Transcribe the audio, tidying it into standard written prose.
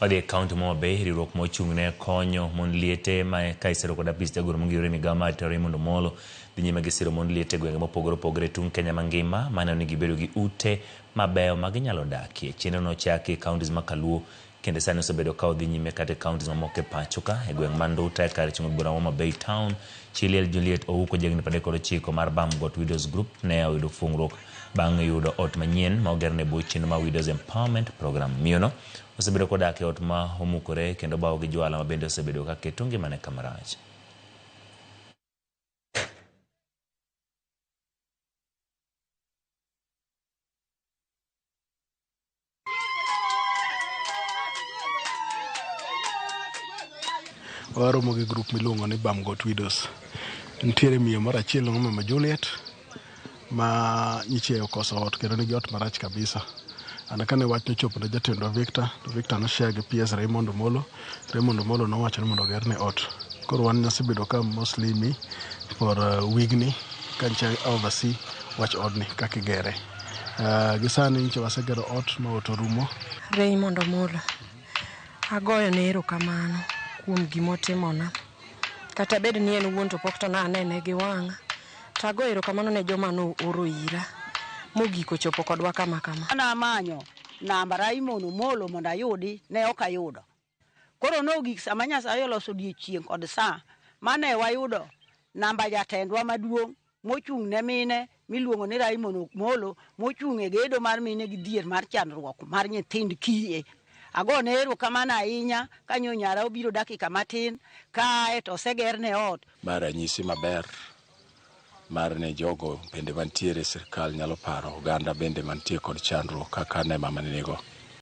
Wadhi kaunti mo be riwruok mochung'ne konyo mon liete ma kaisero kod apis jagoro mongirore migawo mar Raymond Omolo dhi nyime gi siro mon liete gwenge mopogore opogore tung' Kenya mangima mane ni gibedo gi ute mabeyo ma ginyalo dakie. Chenro nochaki kauntis ma Kaluo kendo sani osebedo ka odhi nyime kata kauntis mamoko e pacho ka e gweng' Manduta kar chungo bura Homa Bay Town. Chiliel Juliet Ouko jagni 39 mar Bamgot Widows Group ne oyudo fungruok bang' yudo ot manyien ma ogerne bwo chenro ma Widows Empowerment Program. Miyono osebedo kodak e ot ma omukore kendo bawo gi jwala ma bende osebedo ka keto ngimane kama rach. Waromo gi grup miluongo ni Bamgot Widows. Nitiere miyo mara achiel ng'ama ma Juliet ma nyiche okoso ot kendo nigi ot marach kabisa. Ana kane wach nochopo ne jatendwa Victor, to Victor noshare gi PS Raymond Omolo. Raymond Omolo nowacho ni mondo ogerne ot. Koro wan nasebedo ka mostly me for wigni kancha oversee wach odni kaka igere. Gisani nyiche wasegero ot ma ot orumo. Raymond Omolo, agoyo ne erokamano kuom gimotimona. Kata bed ni en wuon to pok to nanene gi wang'a. To agoyo erokamano ne joma nooro ira mogiko chopo kodwa kama. Ana manyo namba Raymond Omolo mondo ayudi ne ok ayudo. Koro nogik sama Nyasaye oloso odiechieng' kod saa mane wayudo namba jatendwa maduong' mochung' ne mine miluongo ni Raymond Omolo mochung' e gedo mar mine gi dhier mar chandruok mar nyithind kiye. Ago ne erokamano ahinya kanyo nyara obiro dakika matin kae to osegerne ot. Mara nyisi maber mar ne jogo bende mantiere sirkal nyalo paro oganda bende mantie kod chandruok kaka ne mama nigo.